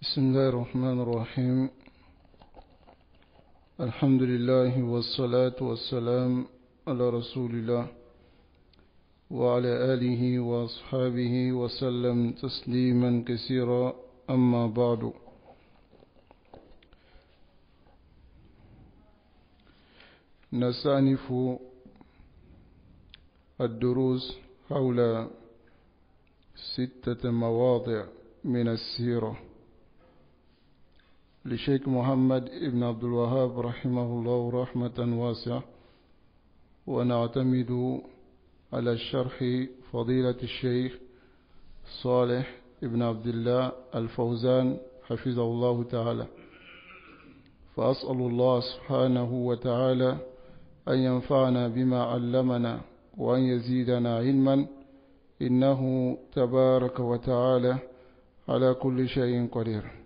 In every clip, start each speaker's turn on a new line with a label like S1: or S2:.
S1: بسم الله الرحمن الرحيم. الحمد لله والصلاة والسلام على رسول الله وعلى آله وأصحابه وسلم تسليما كثيرا. أما بعد، نستأنف الدروس حول 6 مواضع من السيرة لشيخ محمد بن عبد الوهاب رحمه الله رحمة واسعة، ونعتمد على الشرح فضيلة الشيخ صالح بن عبد الله الفوزان حفظه الله تعالى. فأسأل الله سبحانه وتعالى أن ينفعنا بما علمنا وأن يزيدنا علما، إنه تبارك وتعالى على كل شيء قدير.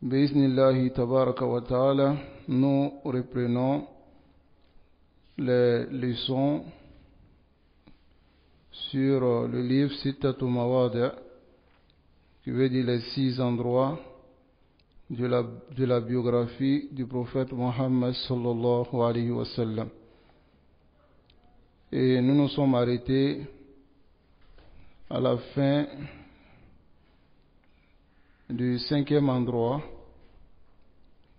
S1: Bismillah tabaraka wa ta'ala, nous reprenons les leçons sur le livre Sittatu Mawadi', qui veut dire les 6 endroits de la biographie du prophète Mohammed sallallahu alayhi wa sallam. Et nous nous sommes arrêtés à la fin du 5e endroit,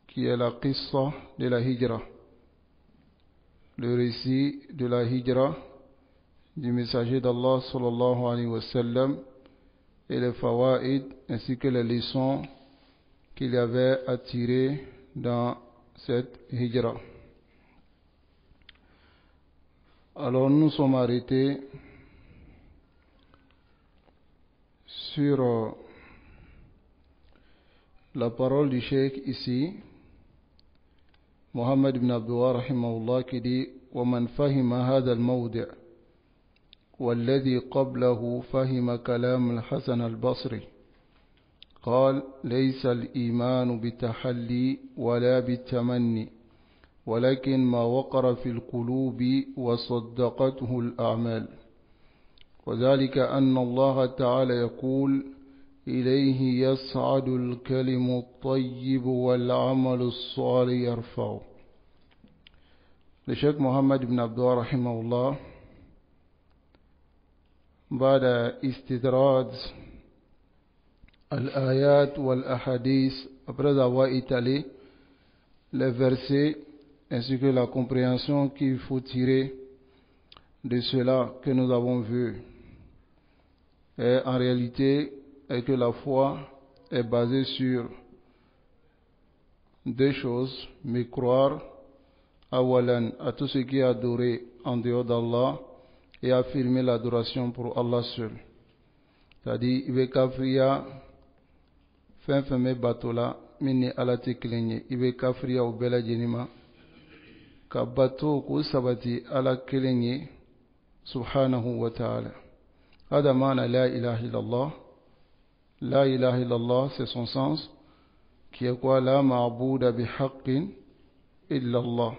S1: qui est la qissa de la hijra, le récit de la hijra du messager d'Allah sallallahu alayhi wa sallam, et les fawaïd ainsi que les leçons qu'il y avait à tirer dans cette hijra. Alors nous sommes arrêtés sur la parole du cheikh ici, Mohammed ibn Abdullah rahimahullah, qui dit: وَمَنْ فَهِمَ هَذَا الْمَوْضِعَ وَالَّذِي قَبْلَهُ فَهِمَ كَلَامَ الْحَسَنِ الْبَصْرِي قال: ليس الإيمان بالتحلي ولا بالتمني، ولكن ما وقر في القلوب وصدقته الأعمال، وذلك أن الله تعالى يقول: إليه يصعد الكلم الطيب والعمل الصالح يرفعه. Le Cheikh Mohammed ibn Abdullah rahimahullah, بعد استدراج الآيات والأحاديث, après avoir étalé les versets ainsi que la compréhension qu'il faut tirer de cela que nous avons vu, et en réalité est que la foi est basée sur 2 choses: mais croire awalan à tout ce qui est adoré en dehors d'Allah et affirmer l'adoration pour Allah seul. C'est-à-dire, il veut kafriya fenfeme batola minni ala te kelenye, il veut kafriya au bela jenima ka bato ko sabati ala kelenye subhanahu wa ta'ala. Hada maana la ilaha illallah. La ilaha illallah, c'est son sens, qui est quoi? La ma'bouda bihaqqin illallah.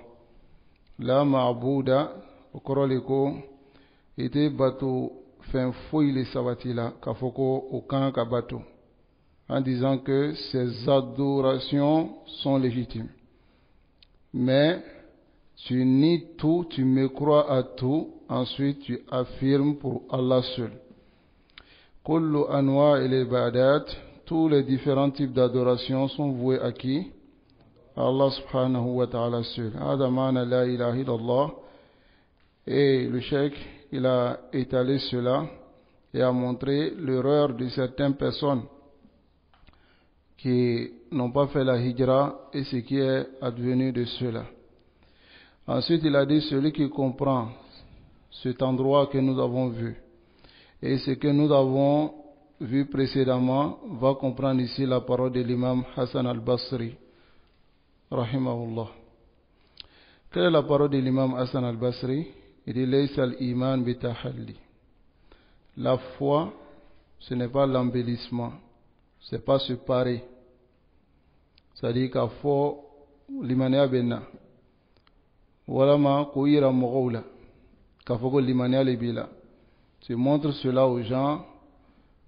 S1: La ma'bouda, okoroleko, ite bato fin fouille les sabatila, kafoko aucun kabato, en disant que ces adorations sont légitimes. Mais tu nies tout, tu me crois à tout, ensuite tu affirmes pour Allah seul. Kullu anwa il ibadat, tous les différents types d'adoration sont voués à qui? Allah subhanahu wa ta'ala seul. Hada maana la ilaha illallah. Et le cheikh, il a étalé cela et a montré l'erreur de certaines personnes qui n'ont pas fait la hijra et ce qui est advenu de cela. Ensuite, il a dit: celui qui comprend cet endroit que nous avons vu et ce que nous avons vu précédemment va comprendre ici la parole de l'imam Hassan al-Basri rahimahullah. Quelle est la parole de l'imam Hassan al-Basri? Il dit: laysa al-iman bitahalli. La foi, ce n'est pas l'embellissement, c'est pas se parer. C'est-à-dire qu'à fo limania benna wala ma ko yira mogowla ka fo ko limania le bila. Tu montres cela aux gens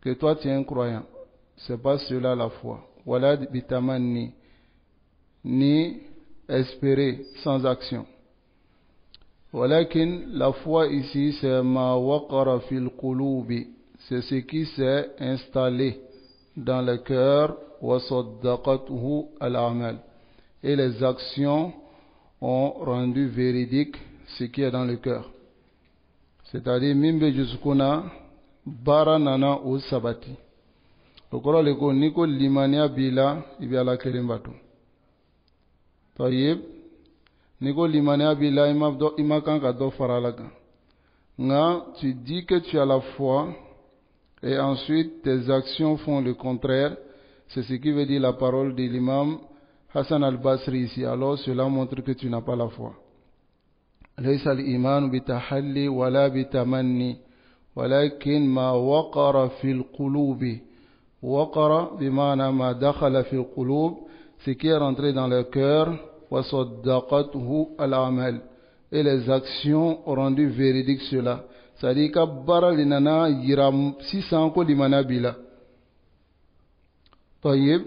S1: que toi tu es un croyant. c'est pas cela la foi. Wala bitamanni, ni espérer sans action. Walakin, la foi ici, c'est ma waqara fil qulubi, c'est ce qui s'est installé dans le cœur, wa saddaqatuhu al-amal, et les actions ont rendu véridique ce qui est dans le cœur. C'est-à-dire, mimbe jusqu'una bara nana o sabati. Okoro leko niko limania bila ibi ala kerimbatu. Taïb, niko limania bila ima kanka do faralaga. Nga, tu dis que tu as la foi et ensuite tes actions font le contraire. C'est ce qui veut dire la parole de l'imam Hassan al-Basri ici. Alors cela montre que tu n'as pas la foi. ليس الإيمان بتحلي ولا بتمني ولكن ما وقر في القلوب. وقر بمعنى ما دخل في القلوب, ce qui est rentré dans le cœur, وصدقته الأعمال, et les actions ont rendu véridique cela. C'est-à-dire que bara linana yiram 600 ko limana bila. طيب,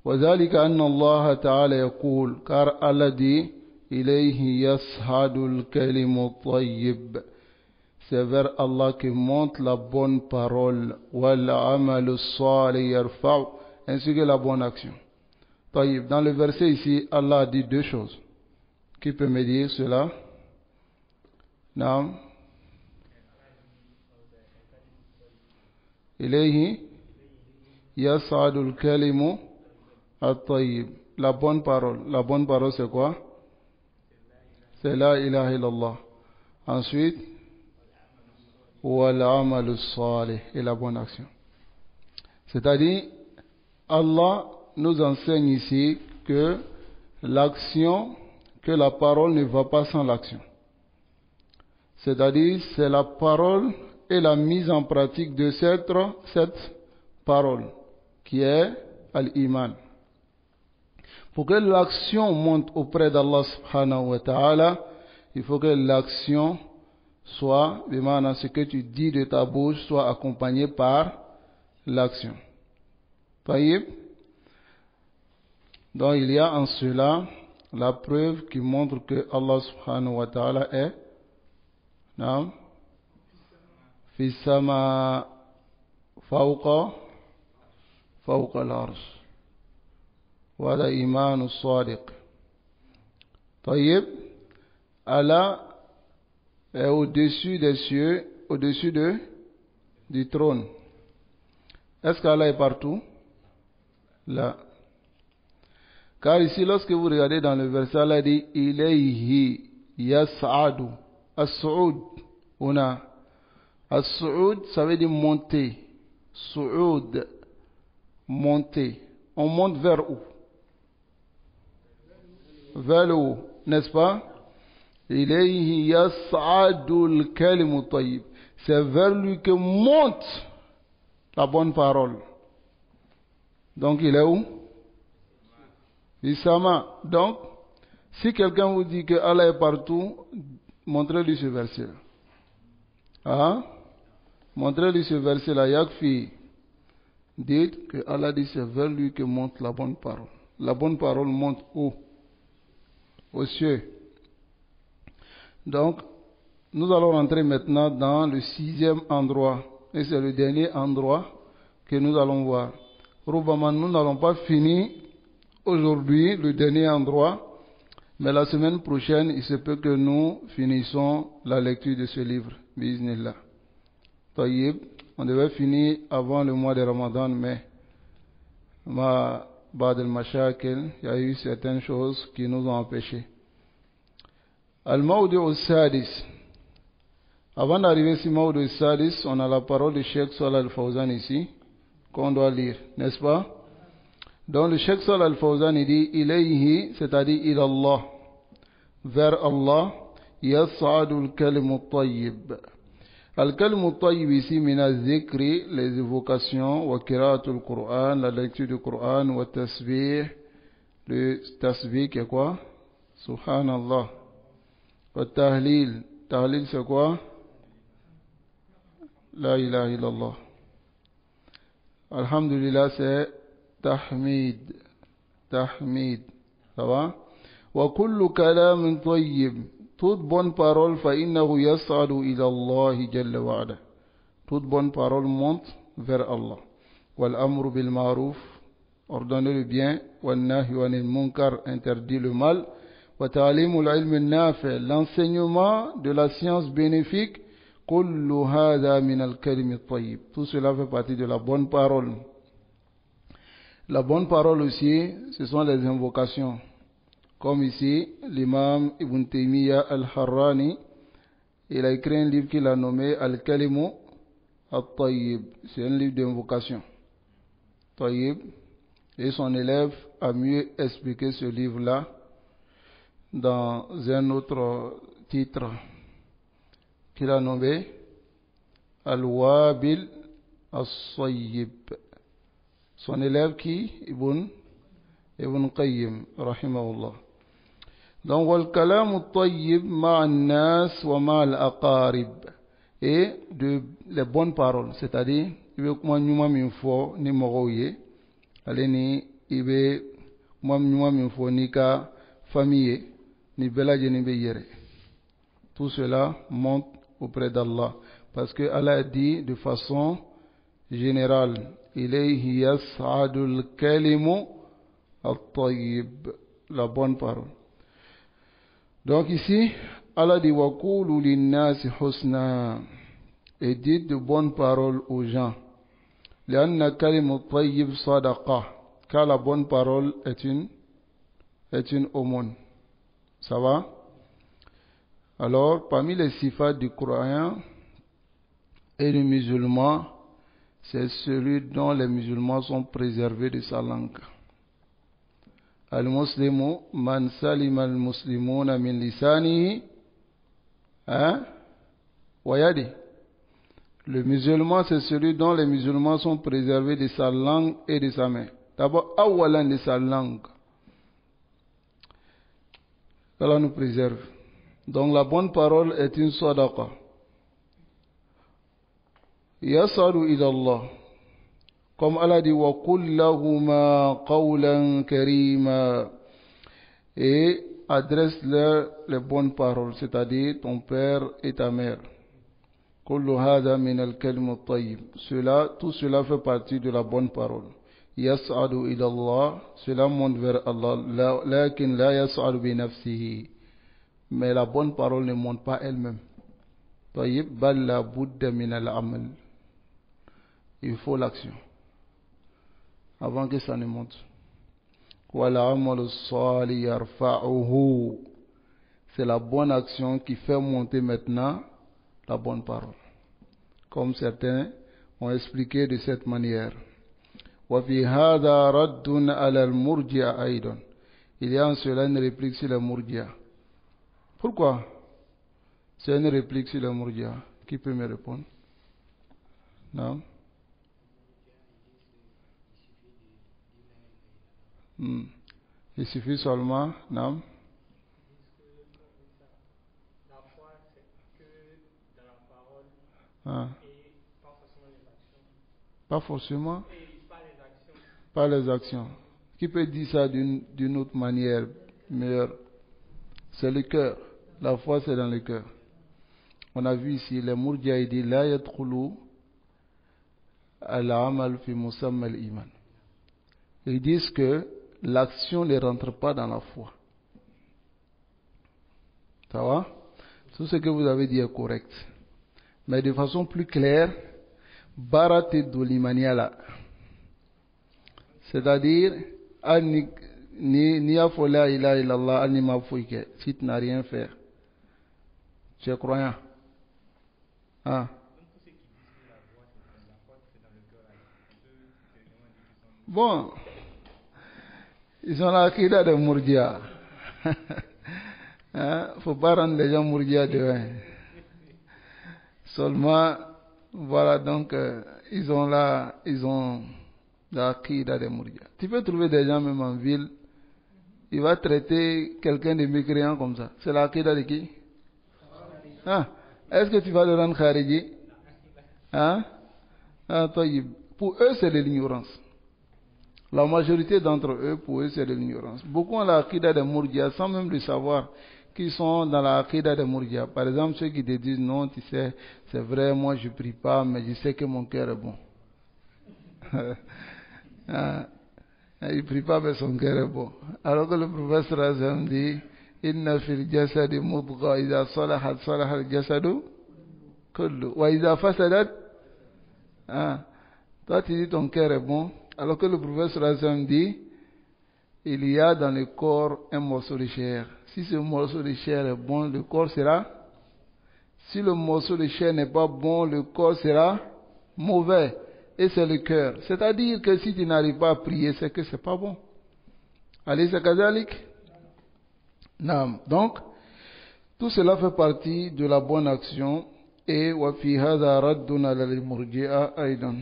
S1: وذلك أن الله تعالى يقول, car Allah dit, إليه يصعد الكلم الطيب, c'est vers Allah que monte la bonne parole, والعمل الصالح يرفع, ainsi que la bonne action. طيب, dans le verset ici, Allah dit deux choses. Qui peut me dire cela? Non. إليه يصعد الكلم الطيب, la bonne parole. La bonne parole c'est quoi? C'est la ilaha illallah. Ensuite, wal amal salih, et la bonne action. C'est-à-dire, Allah nous enseigne ici que l'action, que la parole ne va pas sans l'action. C'est-à-dire, c'est la parole et la mise en pratique de cette parole qui est al-iman. Pour que l'action monte auprès d'Allah subhanahu wa ta'ala, il faut que l'action soit, demandant ce que tu dis de ta bouche, soit accompagné par l'action. Taïb. Donc il y a en cela la preuve qui montre que Allah subhanahu wa ta'ala est nam fi sama fawqa al-arsh. وهذا إيمان الصادق. طيب, Allah est au-dessus des cieux, au-dessus du trône. Est-ce qu'Allah est partout? Là. Car ici, lorsque vous regardez dans le verset, Allah dit ilayhi yas'adu. As-su'ud. On a as-su'ud, ça veut dire monter. Su'ud, monter. On monte vers où? Vers le haut, n'est-ce pas? Ilayhi yas'adul kalimu tayyib. C'est vers lui que monte la bonne parole. Donc il est où? Isama. Donc, si quelqu'un vous dit que Allah est partout, montrez-lui ce verset-là. Ah? Montrez-lui ce verset-là. Yakfi. Dites que Allah dit c'est vers lui que monte la bonne parole. La bonne parole monte où? Aux cieux. Donc, nous allons rentrer maintenant dans le 6e endroit. Et c'est le dernier endroit que nous allons voir. Roubaman, nous n'allons pas finir aujourd'hui le dernier endroit, mais la semaine prochaine, il se peut que nous finissons la lecture de ce livre. Bismillah. Taïb, on devait finir avant le mois de Ramadan, mais Ba'd al-Mashakil, il y a eu certaines choses qui nous ont empêchés. Al-Mawdi al-Sadis. Avant d'arriver sur Mawdi al-Sadis, on a la parole de Cheikh Salah al-Fawzan ici, qu'on doit lire, n'est-ce pas? Donc le Cheikh Salah al-Fawzan dit ilayhi, c'est-à-dire il Allah, vers Allah, yas'adu al-kalimu at-tayyib. Al-kalimu at-tayyib ici, min al-zikri, les évocations, wa qira'atul Qur'an, la lecture du Qur'an, wa tasbih, le tasbih qui est quoi? Subhanallah. Wa tahlil, tahlil c'est quoi? La ilaha illallah. Alhamdulillah, c'est tahmid. Tahmid. Ça va? Wa kullu kalam tayyib. Toute bonne parole, فإنه يصعد إلى الله جل وعلا. Toute bonne parole monte vers Allah. والأمر بالمعروف, ordonner le bien. والنهي عن المنكر, interdit le mal. وتعليم العلم النافع, l'enseignement de la science bénéfique. كل هذا من الكلم الطيب. Tout cela fait partie de la bonne parole. La bonne parole aussi, ce sont les invocations. Comme ici, l'imam Ibn Taymiyyah al-Harrani, il a écrit un livre qu'il a nommé Al-Kalimu al-Tayyib. C'est un livre d'invocation. Tayyib. Et son élève a mieux expliqué ce livre-là dans un autre titre qu'il a nommé Al-Wabil al-Sayyib. Son élève qui? Ibn Qayyim, rahimahullah. Donc, wal kalam tayyib ma'an nas wa ma'al aqarib. Et les bonnes paroles, c'est-à-dire, il veut comment nous m'en faut ni moroye, allez ni, il veut moi nous m'en faut ni ka famille, ni bela ni beyere. Tout cela monte auprès d'Allah. Parce que Allah a dit de façon générale, ilayhi yas'adul kalimu al-tayyib, la bonne parole. Donc ici, Allah dit wa qulu lin-nasi husna, et dites de bonnes paroles aux gens. Lianna kalimu tayyib sadaqa, car la bonne parole est une aumône. Ça va? Alors, parmi les sifats du croyant et du musulman, c'est celui dont les musulmans sont préservés de sa langue. Al-Muslimu man salima al-muslimuna min lisanihi wa yadi. Le musulman, c'est celui dont les musulmans sont préservés de sa langue et de sa main. D'abord, awalan de sa langue. Allah nous préserve. Donc la bonne parole est une sadaqa. Yasalu ila Allah. Comme Allah dit, wa qul lahuma qawlan karima. Et adresse-leur les bonnes paroles, c'est-à-dire ton père et ta mère. Kullu hadha min al-kalim at-tayyib. Tout cela fait partie de la bonne parole. Yas'adu ila Allah, cela monte vers Allah. Lakin la yas'adu bi nafsihi. Mais la bonne parole ne monte pas elle-même. Tayyib, bal la budda min al-amal. Il faut l'action avant que ça ne monte. C'est la bonne action qui fait monter maintenant la bonne parole. Comme certains ont expliqué de cette manière. Il y a en cela une réplique sur les Murji'a. Pourquoi? C'est une réplique sur les Murji'a. Qui peut me répondre? Non? Il suffit seulement, non?
S2: La foi, c'est que dans la parole et pas forcément les actions.
S1: Pas forcément?
S2: Et pas les actions.
S1: Pas les actions. Qui peut dire ça d'une autre manière meilleure? C'est le cœur. La foi, c'est dans le cœur. On a vu ici, les Murji'a disent la yadkhulu al-amal fi musamma al-iman. Ils disent que l'action ne rentre pas dans la foi. Ça va? Tout ce que vous avez dit est correct. Mais de façon plus claire, barate dolimaniala. C'est-à-dire, ni afola ila illallah, ni mafouike. Si tu n'as rien fait, tu es croyant. Ah. Bon. Ils ont l'aqida de Murji'a. Faut pas rendre les gens Murji'a de Seulement, voilà, donc, ils ont l'aqida de Murji'a. Tu peux trouver des gens même en ville, il va traiter quelqu'un de mécréant comme ça. C'est l'aqida de qui? Est-ce que tu vas le rendre khariji? Toi, Pour eux, c'est de l'ignorance. La majorité d'entre eux, pour eux, c'est de l'ignorance. Beaucoup ont la aqidah des Mourdia sans même le savoir qu'ils sont dans la aqidah des Mourdia. Par exemple, ceux qui te disent non, tu sais, c'est vrai, moi je prie pas, mais je sais que mon cœur est bon. Il ne prie pas, mais son cœur est bon. Alors que le professeur Azam dit Inna fil jasadi mudgha, idha salahat salaha al jasadu kullu, wa idha fasadat. Toi, tu dis ton cœur est bon. Alors que le professeur Azam dit, il y a dans le corps un morceau de chair. Si ce morceau de chair est bon, le corps sera. Si le morceau de chair n'est pas bon, le corps sera mauvais. Et c'est le cœur. C'est-à-dire que si tu n'arrives pas à prier, c'est que c'est pas bon. Allez, c'est kazalik. Donc, tout cela fait partie de la bonne action. Et wa fi hadha raddun ala al-murji'a aidan.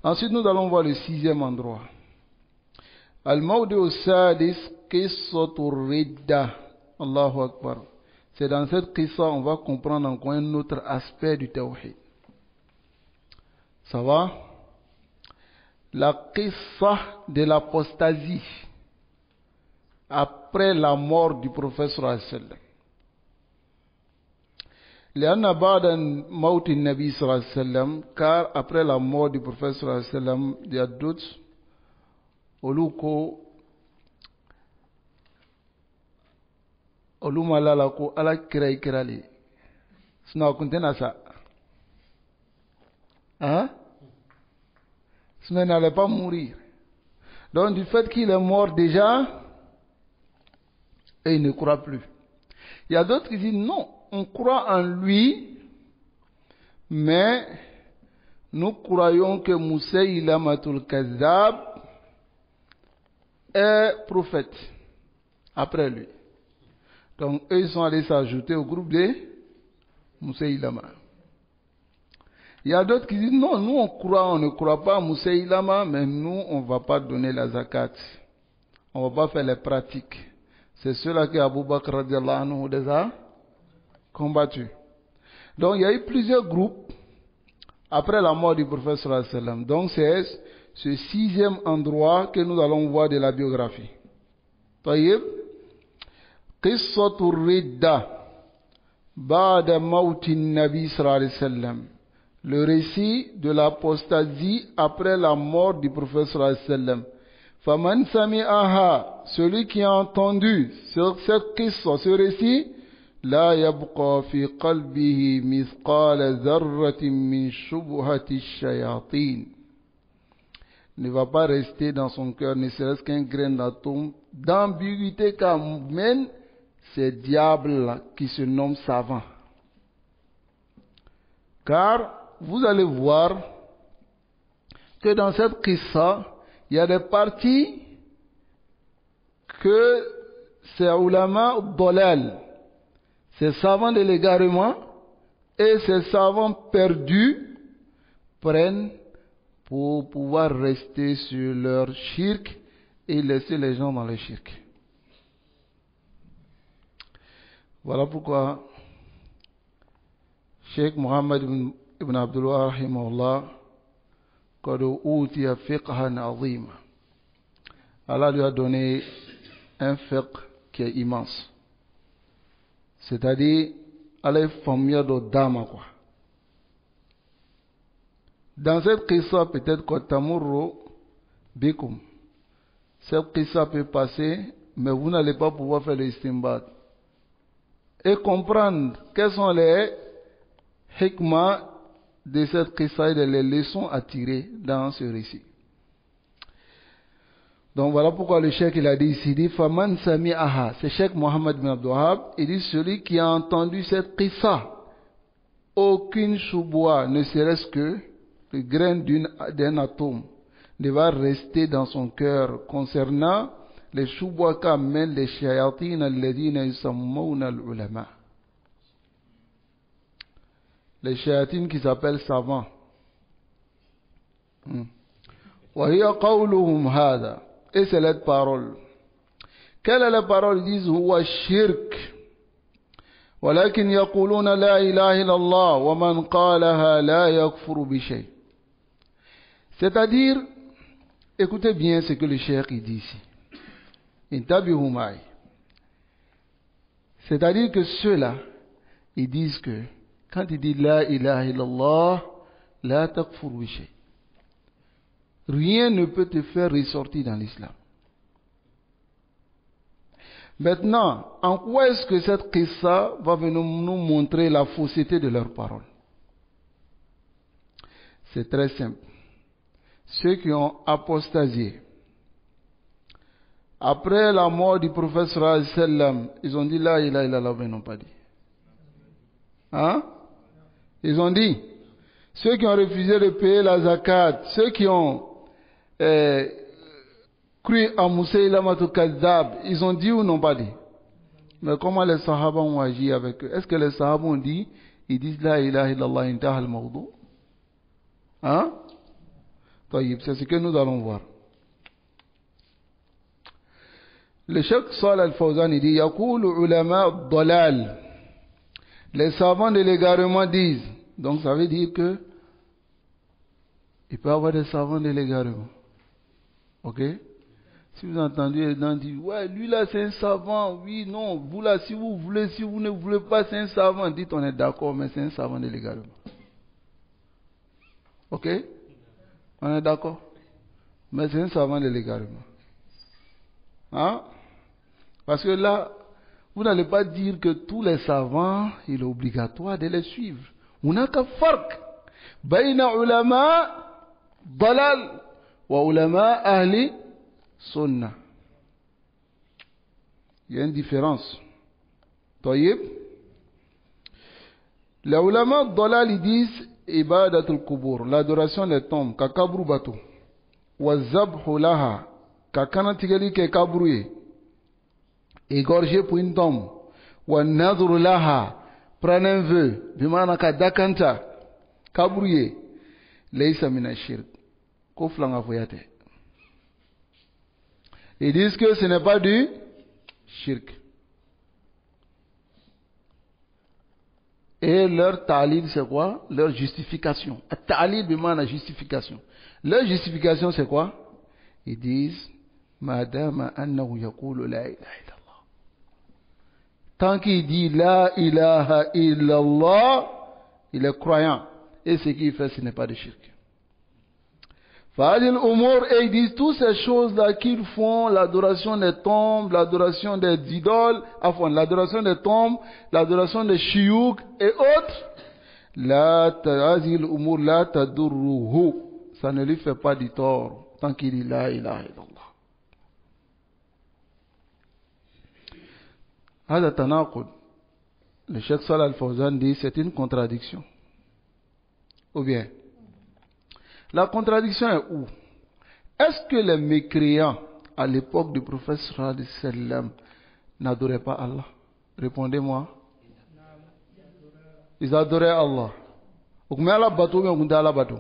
S1: Ensuite, nous allons voir le 6e endroit. Al-Mawdi'u Sadis, Qissatu Ridda. Allahu Akbar. C'est dans cette qissa, on va comprendre encore un autre aspect du tawhid. Ça va? La qissa de l'apostasie après la mort du prophète sallallahu alayhi wa sallam. لأن بعد موت النبي صلى الله عليه وسلم, car après la mort du prophète صلى الله عليه وسلم, il y a d'autres oluko olumala ko ala kira kirali sina kuntena sa ce n'allait pas mourir. Donc du fait qu'il est mort déjà et il ne croit plus. Il y a d'autres qui disent non, on croit en lui, mais nous croyons que Musaylamatul Kazzab est prophète après lui. Donc eux ils sont allés s'ajouter au groupe de Musaylama. Il y a d'autres qui disent non, nous on ne croit pas à Musaylama, mais nous on ne va pas donner la zakat. On ne va pas faire les pratiques. C'est cela que Abu Bakr radiallahu anhu les a combattus. Donc il y a eu plusieurs groupes après la mort du prophète sallallahu alayhi wa sallam. Donc c'est ce 6e endroit que nous allons voir de la biographie. Taïb, Qissatu Ridda ba'da mawti Nabi sallallahu alayhi wa sallam. Le récit de l'apostasie après la mort du prophète sallallahu alayhi wa sallam. Faman sami'aha, celui qui a entendu sur cette qissa, ce récit, la yabqa fi qalbihi mithqala dharratin min shubhati shayatin. Ne va pas rester dans son cœur ne serait-ce qu'un grain d'atome d'ambiguïté qu'amènent ces diables qui se nomment savants. Car vous allez voir que dans cette qissa, il y a des parties que ces ulama dolal, ces savants de l'égarement et ces savants perdus prennent pour pouvoir rester sur leur shirk et laisser les gens dans le shirk. Voilà pourquoi Cheikh Mohammed ibn Abdul Wahhab rahimahullah qad utiya fiqhan azima. Allah lui a donné un fiqh qui est immense. C'est-à-dire, Allah est familier de dama quoi. Dans cette qissa, peut-être que tamurru bikum. Cette qissa peut passer, mais vous n'allez pas pouvoir faire l'istinbat. Et comprendre quels sont les hikmah de cette qissa et les leçons à tirer dans ce récit. Donc voilà pourquoi le cheikh il a dit ici, il dit Faman sami'aha, c'est Cheikh Mohammed bin Abdul Wahhab, il dit celui qui a entendu cette qissa, aucune choubwa, ne serait-ce que le grain d'un atome, ne va rester dans son cœur concernant les choubwa qu'amènent les shayatin alladhina yusammawna al-ulama. Les shayatin qui s'appellent savants. Wa hiya qawluhum hadha. Et c'est la parole. Quelle est la parole? Ils disent huwa shirk. ولكن يقولون لا إله إلا الله ومن قالها لا يكفر بشيء. C'est-à-dire, écoutez bien ce que le cheikh il dit ici. Intabihu ma'i. C'est-à-dire que ceux-là, ils disent que, quand ils disent la ilaha illallah, la takfur bi shay. Rien ne peut te faire ressortir dans l'islam. Maintenant, en quoi est-ce que cette qissa va venir nous montrer la fausseté de leurs paroles? C'est très simple. Ceux qui ont apostasié, après la mort du prophète sallallahu alayhi wa sallam, ils ont dit la ilaha illallah, mais ils n'ont pas dit. Hein? Ils ont dit. Ceux qui ont refusé de payer la zakat, ceux qui ont cru à Musaylamatul Kazzab, ils ont dit ou n'ont pas dit? Mais comment les sahaba ont agi avec eux? Est-ce que les sahaba ont dit, ils disent la ilaha illallah intaha al-mawdu? Hein? C'est ce que nous allons voir. Le cheikh Salih al-Fawzan dit, Yaqulu ulama dalal. Les savants de l'égarement disent, donc ça veut dire que il peut y avoir des savants de l'égarement. Ok? Si vous entendez les gens dire, ouais, lui là c'est un savant, oui, non, vous là si vous voulez, si vous ne voulez pas, c'est un savant. Dites on est d'accord, mais c'est un savant de l'égarement. Ok? On est d'accord? Mais c'est un savant de l'égarement. Hein? Parce que là, vous n'allez pas dire que tous les savants, il est obligatoire de les suivre. On n'a qu'un farq. Bayna ulama dalal wa ulama ahli sunnah. Il y a une différence. Taïb. Les ulama dalal ils disent ibadatul kubur, l'adoration des tombes, kakabru batu. Wa zabhu laha, kakanatigeli ke kabruye. Égorgé pour une tombe. Wa nadru laha, prendre un vœu, bimana ka dakanta, kabruye. Laysa mina shirk. Koflanga foyate. Ils disent que ce n'est pas du shirk. Et leur ta'lil c'est quoi? Leur justification. Ta'lil bimana justification. Leur justification c'est quoi? Ils disent madama annahu yaqulu la ilaha illallah. Tant qu'il dit la ilaha illallah, il est croyant. Et ce qu'il fait, ce n'est pas de shirk. Fadil Umur, et ils disent toutes ces choses-là qu'ils font, l'adoration des tombes, l'adoration des idoles, enfin, l'adoration des tombes, l'adoration des chiouk et autres, la Fadil Umur, la tadurruhu, ça ne lui fait pas du tort, tant qu'il dit la ilaha illallah. هذا تناقض. Le Cheikh Salih al-Fawzan dit c'est une contradiction. Ou bien, la contradiction est où? Est-ce que les mécréants à l'époque du prophète sallallahu alayhi wa sallam n'adoraient pas Allah? Répondez-moi. Ils adoraient Allah. Okunya Allah bateau mais okunda Allah bateau.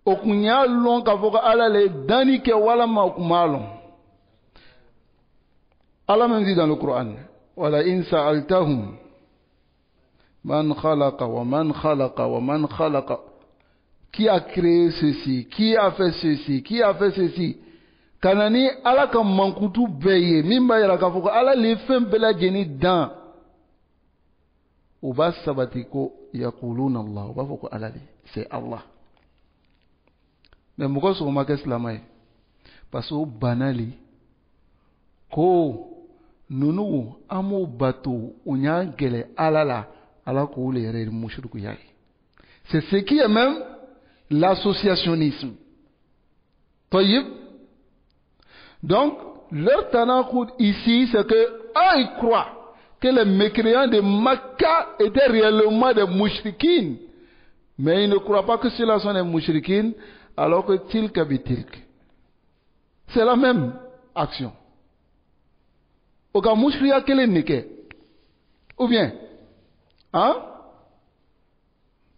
S1: Okunya long kavoka Allah le dani ke wala ma okumalong. Allah même dit dans le Coran, wala in sa'altahum man khalaqa wa man khalaqa wa man khalaqa. Qui a créé ceci? Qui a fait ceci? Qui a fait ceci? Kanani Allah ka mankutu beye mimba yara ka foko Allah le fem bela jeni dan. Uba sabatiko yaquluna Allah. Uba foko Allah c'est Allah. Mais pourquoi ce remarque islamai? Parce que banali ko nunu amo bato unya gele alala ala ko le yere mushriku yayi. C'est ce qui est même l'associationnisme. Taïb. Donc leur tanaqud ici c'est que ils croient que les mécréants de Makkah étaient réellement des mouchriquines, mais ils ne croient pas que ceux-là sont des mouchriquines alors que tilka bitilk. C'est la même action. Oka mouchria kele nike. Ou bien, hein?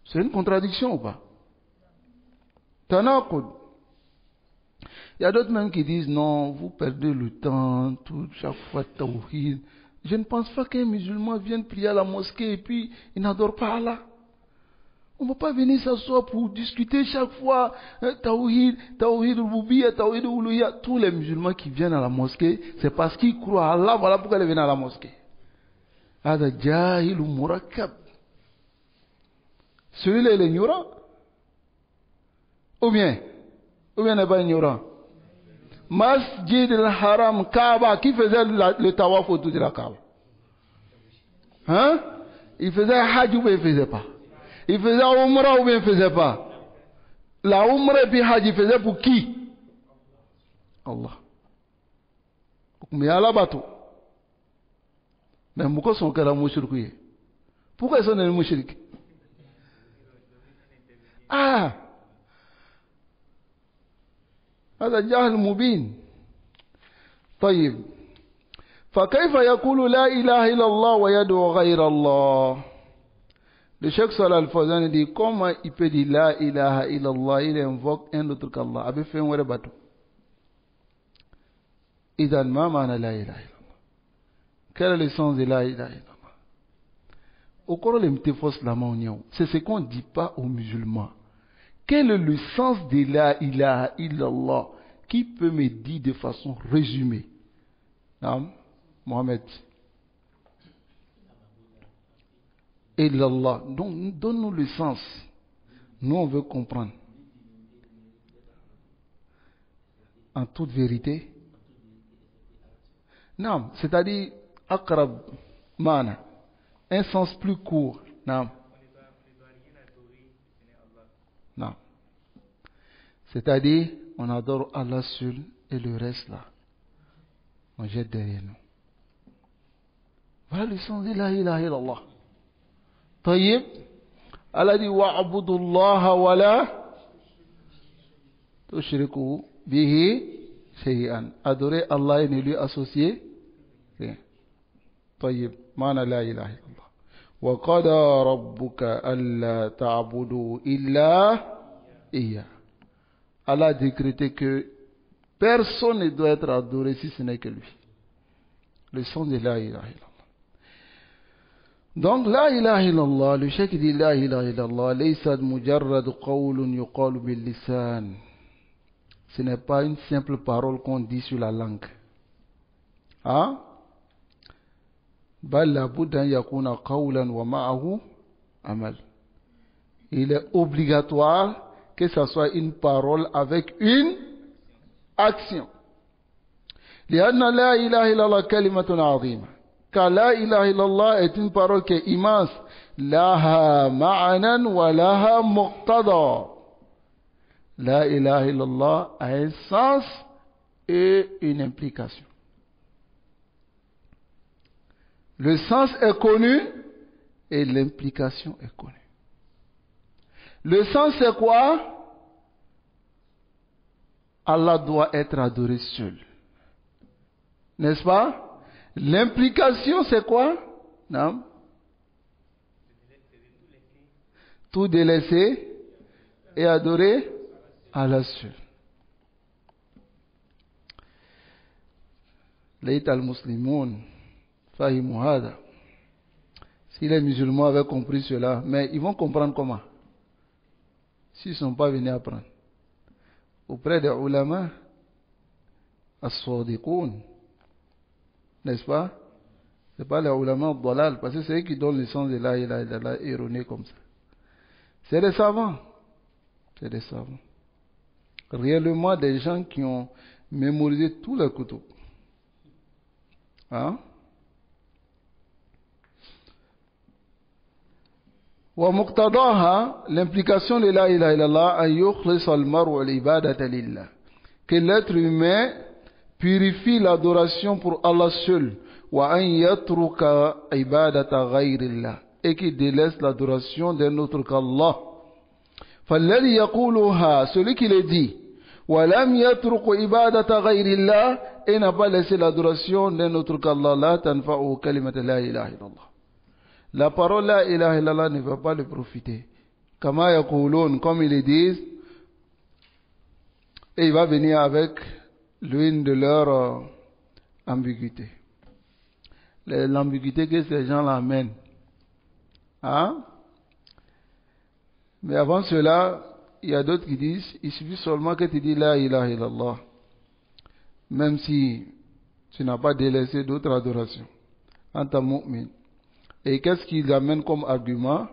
S1: C'est une contradiction ou pas? Tanaqud. Il y a d'autres même qui disent non, vous perdez le temps, tout, chaque fois tawhid. Je ne pense pas qu'un musulman vienne prier à la mosquée et puis il n'adore pas Allah. On ne va pas venir s'asseoir pour discuter chaque fois Tawhid, Tawhid Rububiyya, Tawhid Uluhiyya. Tous les musulmans qui viennent à la mosquée, c'est parce qu'ils croient à Allah. Voilà pourquoi ils viennent à la mosquée. Hada jahil murakkab. Celui-là, il est ignorant. Ou bien n'est pas ignorant. Masjid al-Haram, Kaaba, qui faisait le tawaf autour de la Kaaba? Hein? Il faisait Hajj ou bien il ne faisait pas? Il faisait Umrah ou bien il ne faisait pas? La Umrah et puis Hajj, il faisait pour qui? Allah. Mais Allah bateau. Mais pourquoi sont qu'ils mouchriques? Pourquoi ils sont des mouchriques? Ah! هذا جهل مبين. طيب فكيف يقول لا إله إلا الله ويدعو غير الله? Le Cheikh Salah Al-Fawzan dit comment il peut dire la ilaha illallah, il invoque un autre qu'Allah. Avec fait un vrai bateau. Idan ma mana la ilaha illallah. Quel est le sens de la ilaha illallah? Au Coran, c'est ce qu'on ne dit pas aux musulmans. Quel est le sens de la ilaha illallah? Qui peut me dire de façon résumée? Non, Mohamed. Illallah. Donc, donne-nous le sens. Nous, on veut comprendre. En toute vérité. Non, c'est-à-dire, akrab mana. Un sens plus court. Non. Non. C'est-à-dire, on adore Allah seul et le reste là, on jette derrière nous. Voilà le sens de la ilaha illallah. Tayyib, Allah dit wa'abudu Allah wa la tushriku bihi shay'an. Adorer Allah et ne lui associer rien. Tayyib, mana la ilaha illallah. وَقَضَى رَبُّكَ أَلَّا تَعْبُدُوا إِلَّا إِيَّاهُ. Allah a décrété que personne ne doit être adoré si ce n'est que lui. Le sens de la ilaha illallah. Donc la ilaha illallah, le cheikh dit la ilaha illallah, laysa mujarrad qawlun yuqalu bil lisan. Ce n'est pas une simple parole qu'on dit sur la langue. Hein? بل لابد أن يكون قولا ومعه عمل. Il est obligatoire que ce soit une parole avec une action. لأن لا إله إلا الله كلمة عظيمة. Car la ilaha illallah est une parole qui est immense. لها معنى ولها مقتضى. La ilaha illallah a un sens et une implication. Le sens est connu et l'implication est connue. Le sens c'est quoi? Allah doit être adoré seul. N'est-ce pas? L'implication c'est quoi? Non? Tout délaisser et adorer Allah seul. Laït al-Muslimoun. Si les musulmans avaient compris cela, mais ils vont comprendre comment? S'ils ne sont pas venus apprendre. Auprès des ulama, as-sadiqoun, n'est-ce pas? Ce n'est pas les ulama dalal, parce que c'est eux qui donnent le sens de la ilaha illallah erroné comme ça. C'est des savants. C'est des savants. Réellement des gens qui ont mémorisé tous les kutub. Hein? ومقتضاها, l'implication de la ilaha illallah, أن يخلص المرء العبادة لله, que l'être humain purifie l'adoration pour Allah seul, وأن يترك عبادة غير الله, et qu'il délaisse l'adoration d'un autre qu'Allah. فالذي يقولها, celui qui le dit, ولم يترك عبادة غير الله, et n'a pas laissé l'adoration d'un autre qu'Allah, لا تنفعه كلمة لا إله إلا الله. La parole la ilaha illallah ne va pas le profiter. Kama yaqulun, comme ils le disent, et il va venir avec l'une de leurs ambiguïtés. L'ambiguïté que ces gens l'amènent. Hein? Mais avant cela, il y a d'autres qui disent, il suffit seulement que tu dis la ilaha illallah, même si tu n'as pas délaissé d'autres adorations. Anta mu'min. Et qu'est-ce qu'ils amènent comme argument?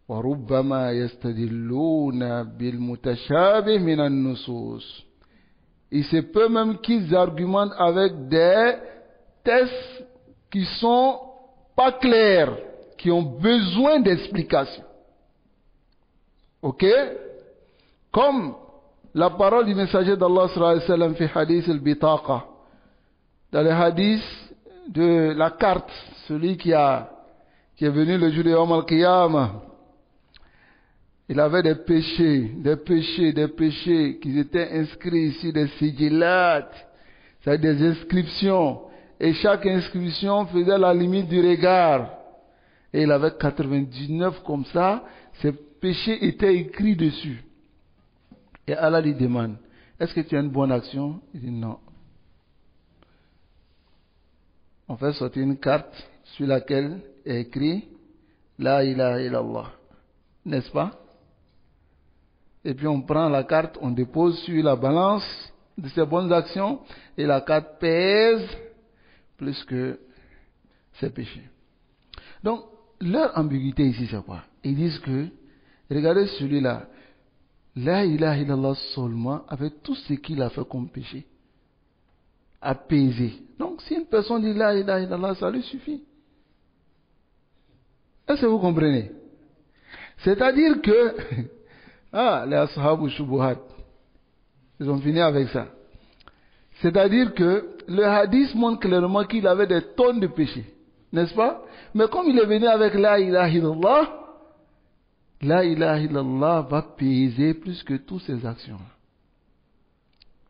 S1: وَرُبَّمَا يَسْتَدِلُّونَ بِالْمُتَشَابِهِ مِنَ النُّصُوصِ. Il se peut même qu'ils argumentent avec des textes qui sont pas clairs, qui ont besoin d'explications. Ok? Comme la parole du messager d'Allah sallallahu alayhi wa sallam fi hadith al-bitaqa, dans le hadith de la carte, celui qui est venu le jour de Yawm al-Qiyamah. Il avait des péchés qui étaient inscrits sur des sigilat, c'est-à-dire des inscriptions. Et chaque inscription faisait la limite du regard. Et il avait 99 comme ça, ces péchés étaient écrits dessus. Et Allah lui demande, est-ce que tu as une bonne action? Il dit non. On fait sortir une carte sur laquelle est écrit La ilaha illallah. N'est-ce pas? Et puis on prend la carte, on dépose sur la balance de ces bonnes actions et la carte pèse plus que ses péchés. Donc, leur ambiguïté ici, c'est quoi? Ils disent que, regardez celui-là, la ilaha illallah seulement, avec tout ce qu'il a fait comme péché, a pesé. Donc, si une personne dit la ilaha illallah, ça lui suffit. Est-ce que vous comprenez? C'est-à-dire que, les ashabu shubuhat, ils ont fini avec ça. C'est-à-dire que le hadith montre clairement qu'il avait des tonnes de péchés, n'est-ce pas? Mais comme il est venu avec la ilaha illallah va peser plus que toutes ses actions.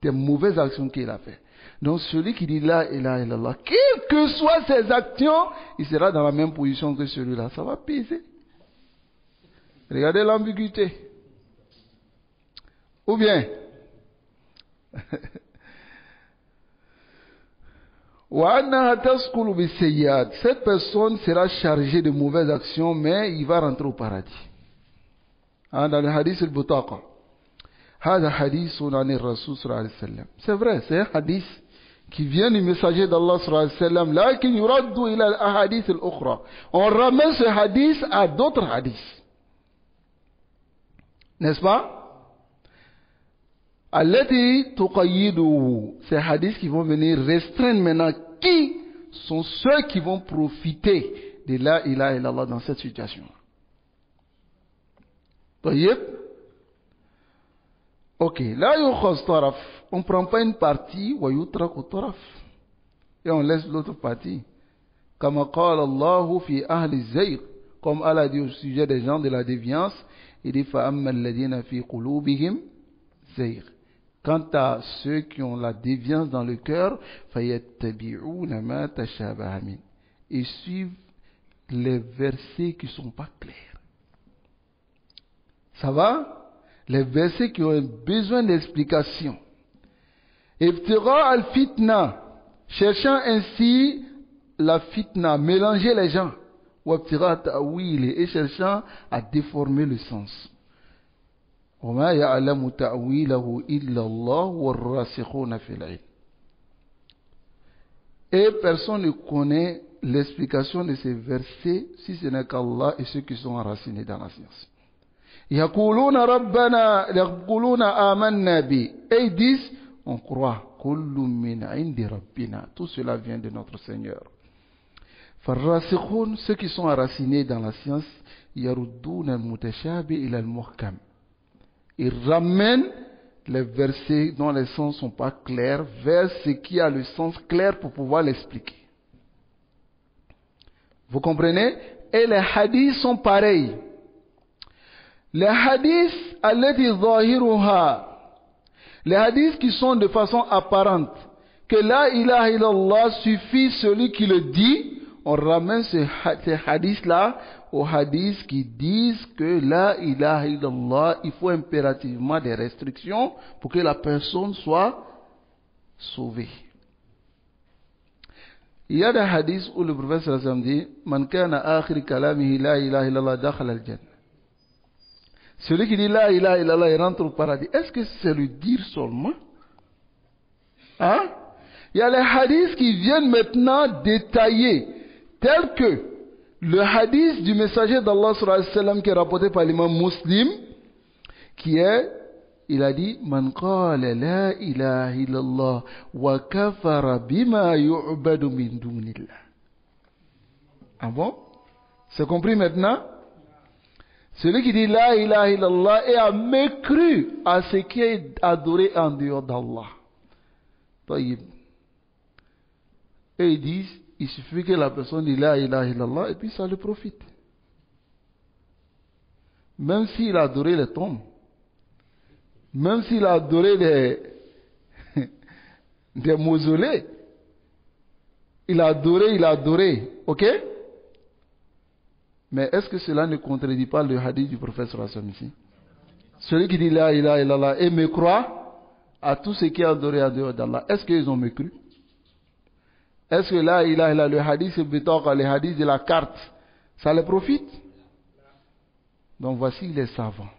S1: Des mauvaises actions qu'il a fait. Donc celui qui dit la ilaha illallah, quelles que soient ses actions, il sera dans la même position que celui-là. Ça va peser. Regardez l'ambiguïté. Ou bien, cette personne sera chargée de mauvaises actions, mais il va rentrer au paradis. Dans le hadith al-Butaqa. C'est vrai, c'est un hadith qui vient du messager d'Allah sallallahu alayhi wa sallam. On ramène ce hadith à d'autres hadiths. N'est-ce pas? Ces hadiths qui vont venir restreindre maintenant qui sont ceux qui vont profiter de la ilaha illallah dans cette situation. Ok, là on ne prend pas une partie et on laisse l'autre partie. Comme Allah dit au sujet des gens de la déviance, il dit quant à ceux qui ont la déviance dans le cœur, ils suivent les versets qui ne sont pas clairs. Ça va? Les versets qui ont besoin d'explication. Ibtira al-fitna, cherchant ainsi la fitna, mélanger les gens. Ou ibtira ta'wili, et cherchant à déformer le sens. وما يعلم تأويله إلا الله والراسخون في العلم. Et personne ne connaît l'explication de ces versets si ce n'est qu'Allah et ceux qui sont enracinés dans la science. يقولون ربنا يقولون آمنا به. Et ils disent, on croit, كل من عند ربنا. Tout cela vient de notre Seigneur. فالراسخون, ceux qui sont enracinés dans la science, يردون المتشابه إلى المحكم. Ils ramènent les versets dont les sens ne sont pas clairs vers ce qui a le sens clair pour pouvoir l'expliquer. Vous comprenez? Et les hadiths sont pareils. Les hadiths les hadiths qui sont de façon apparente, que la ilaha illallah suffit celui qui le dit, on ramène ces hadiths-là aux hadiths qui disent que la ilaha illallah, il faut impérativement des restrictions pour que la personne soit sauvée. Il y a des hadiths où le prophète sallallahu alayhi wa sallam dit Man kana akhir kalamihi la ilaha illallah dakhala al-jannah. Celui qui dit la ilaha illallah, il rentre au paradis. Est-ce que c'est le dire seulement? Hein? Il y a les hadiths qui viennent maintenant détailler, tels que le hadith du messager d'Allah sallallahu alayhi wa sallam qui est rapporté par l'imam Muslim, qui est, il a dit, Man qala la ilaha illallah wa kafara bima yu'badu min dunillah. Ah bon? C'est compris maintenant? Celui qui dit la ilaha illallah et a mécru à ce qui est adoré en dehors d'Allah. Et ils disent, il suffit que la personne dit la ilaha illallah et puis ça lui profite. Même s'il a adoré les tombes, même s'il a adoré des mausolées, il a adoré, ok? Mais est-ce que cela ne contredit pas le hadith du prophète sallallahu alayhi wa sallam ici? Celui qui dit la ilaha illallah et me croit à tout ce qui est adoré en dehors d'Allah, est-ce qu'ils ont me cru? Est-ce que la ilaha illallah, le hadith, c'est le hadith de la carte, ça les profite? Donc voici les savants.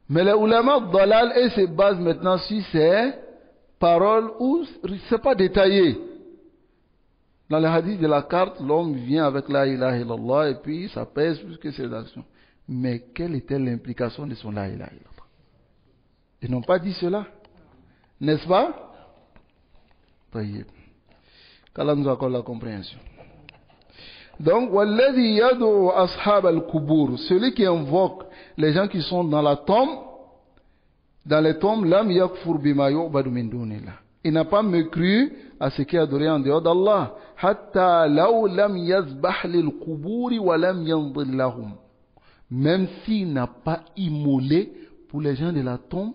S1: Mais les ulama dalal et se basent maintenant sur ces paroles où c'est pas détaillé. Dans le hadith de la carte, l'homme vient avec la ilaha illallah et puis ça pèse plus que ses actions. Mais quelle était l'implication de son la ilaha illallah? Ils n'ont pas dit cela. N'est-ce pas? Qu'Allah nous accorde la compréhension. Donc, walladhi yad'u ashab al-kubur, celui qui invoque les gens qui sont dans la tombe, dans les tombes, lam yakfur bima yu'badu min dunillah. Il n'a pas mécru à ce qui est adoré en dehors d'Allah. Hatta law lam yazbah lil kuburi wa lam yanzil lahum. Même s'il n'a pas immolé pour les gens de la tombe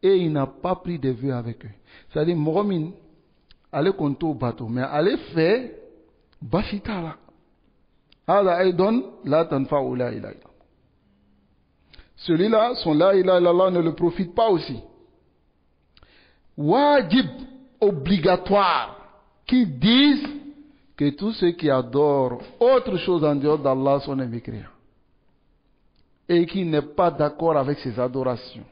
S1: et il n'a pas pris des vœux avec eux. C'est-à-dire, Mohamed, allez compter au bateau, mais allez faire bashita là. Celui-là, son la ilaha illallah ne le profite pas aussi. Wajib, obligatoire, qui disent que tous ceux qui adorent autre chose en dehors d'Allah sont des mécréants. Et qui n'est pas d'accord avec ces adorations.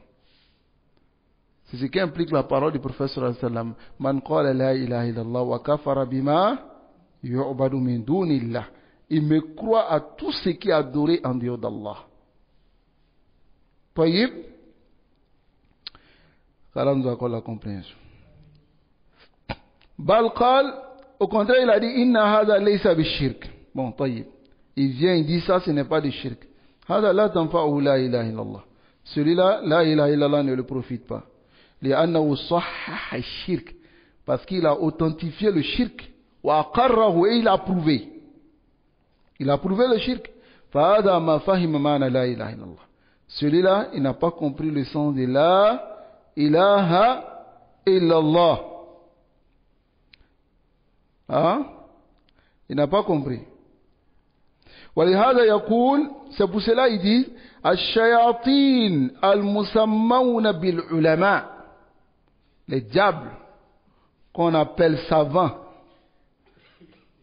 S1: C'est ce qui implique la parole du prophète sallallahu alayhi wa sallam. Man qala la ilaha illallah wa kafara bima yu'badu min dunillah. Il me croit à tout ce qui est adoré en dehors d'Allah. Tayyib. Allah nous accorde la compréhension. Balqal, au contraire, il a dit inna hada laysa bishirk. Bon, tayyib. Il vient, il dit ça, ce n'est pas du shirk. Hada la tanfa'u la ilaha illallah. Celui-là, la ilaha illallah ne le profite pas. لأنه صحح الشرك, parce qu'il a authentifié le shirk. وأقره, et il a prouvé. Il a prouvé le shirk. فهذا ما فهم معنى لا إله إلا الله. Celui-là, il n'a pas compris le sens de la ilaha illallah. Hein? Il n'a pas compris. ولهذا يقول, c'est pour cela il dit الشياطين المسمون بالعلماء, les diables qu'on appelle savants,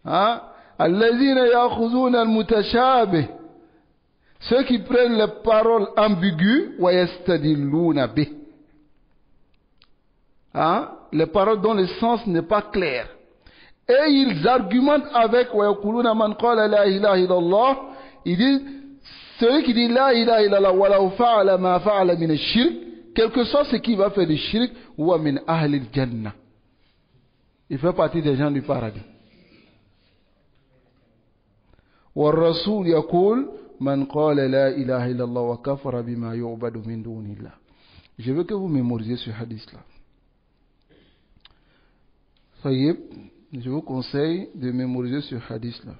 S1: hein? الذين يأخذون المتشابه, ceux qui prennent les paroles ambiguës ويستدلون به, hein? Les paroles dont le sens n'est pas clair, et ils argumentent avec ويقولون من قال لا إله إلا الله, ils disent celui qui dit la ilaha illallah walau fa'ala ma fa'ala min ash-shirk, quel que soit ce qu'il va faire du shirk, huwa min ahli al-jannah, il fait partie des gens du paradis. Wa rasul yaqul man qala la ilaha illallah wa kafara bima yu'badu min dunillah. Je veux que vous mémorisez ce hadith là. Tayyib, je vous conseille de mémoriser ce hadith là.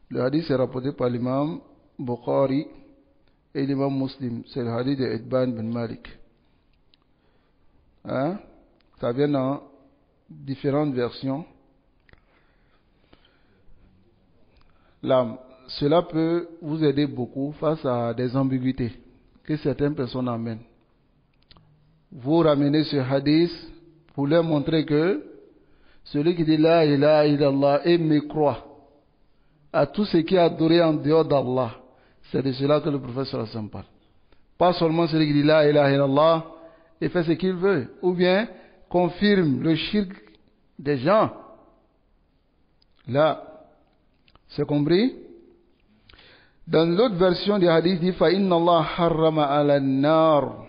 S1: Le hadith est rapporté par l'imam Bukhari et l'imam Muslim. C'est le hadith de Itban bin Malik. Hein? Ça vient dans différentes versions. Là, cela peut vous aider beaucoup face à des ambiguïtés que certaines personnes amènent. Vous ramenez ce hadith pour leur montrer que celui qui dit la ilaha illallah et me croit à tout ce qui est adoré en dehors d'Allah, C'est de cela que le prophète sallallahu alayhi wa sallam parle. Pas seulement celui qui dit la ilaha illallah et fait ce qu'il veut, ou bien confirme le shirk des gens. Là, c'est compris? Dans l'autre version du hadith, il dit فَإِنَّ اللَّهَ حَرَّمَ عَلَى النَّارِ.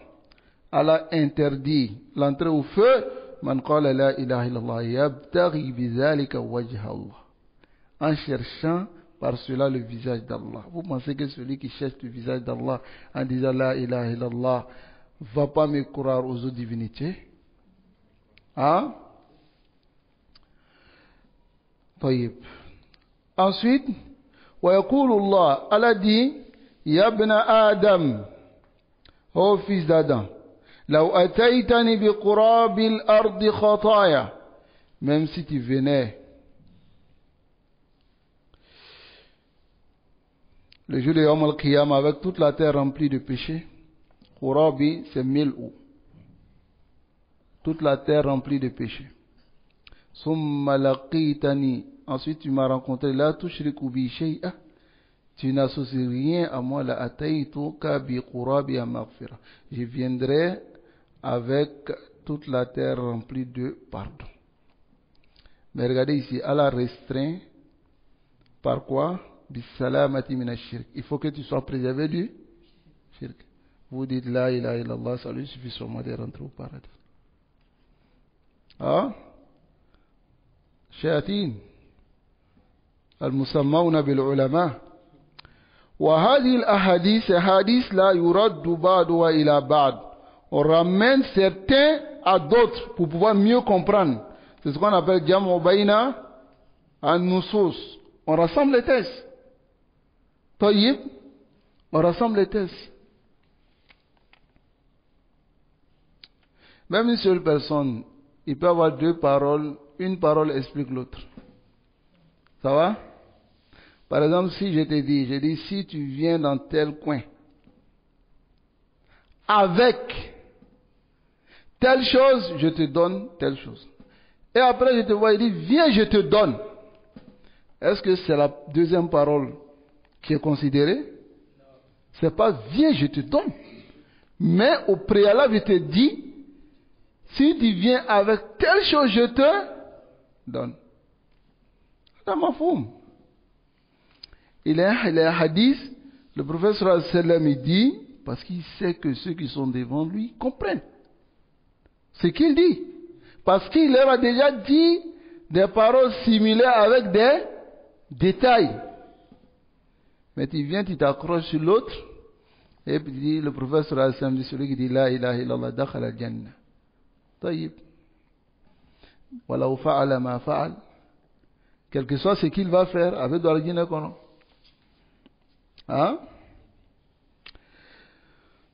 S1: Allah interdit l'entrée au feu. Man qala la ilaha illallah yabtaghi bidhalika wajha Allah. En cherchant par cela le visage d'Allah. Vous pensez que celui qui cherche le visage d'Allah en disant la ilaha illallah va pas me croire aux autres divinités? Hein? طيب. Ensuite, ويقول الله, Allah dit, يا ابن آدم, ô fils d'Adam, لو أتيتني بقراب الأرض خطايا, même si tu venais le jour de Yawm al-Qiyam avec toute la terre remplie de péchés, Qurabi c'est 1000 eaux, toute la terre remplie de péchés. Summa laqitani, ensuite tu m'as rencontré, la tushriku bi shay'a, tu n'associes rien à moi, la ataytuka bi qurabi maghfira, je viendrai avec toute la terre remplie de pardon. Mais regardez ici, Allah restreint par quoi? Bisalamati mina shirk. Il faut que tu sois préservé du shirk. Vous dites la ilaha illallah, ça lui suffit seulement de rentrer au paradis. Ah? شياطين المسمون بالعلماء وهذه الأحاديث حديث لا يرد بعضها إلى بعض. On ramène certains à d'autres pour pouvoir mieux comprendre. C'est ce qu'on appelle Jam'u Bayna an-Nusus. On rassemble les textes. Tayyib, on rassemble les textes. Même une seule personne, il peut avoir deux paroles. Une parole explique l'autre. Ça va? Par exemple, si je te dis, je dis, si tu viens dans tel coin, avec telle chose, je te donne telle chose. Et après, je te vois, il dit, viens, je te donne. Est-ce que c'est la deuxième parole qui est considérée? C'est pas, viens, je te donne. Mais au préalable, je te dis, si tu viens avec telle chose, je te donne. C'est ma foum. Il y a un hadith, le prophète sallallahu alayhi wa sallam, il dit, parce qu'il sait que ceux qui sont devant lui comprennent ce qu'il dit. Parce qu'il leur a déjà dit des paroles similaires avec des détails. Mais tu viens, tu t'accroches sur l'autre, et puis dit, le prophète sallallahu alayhi wa sallam dit, celui qui dit la ilaha illallah dakhala al-jannah. Taïb. Walau fa'ala ma fa'al. Quel que soit ce qu'il va faire, avec de l'argent qu'on a. Hein?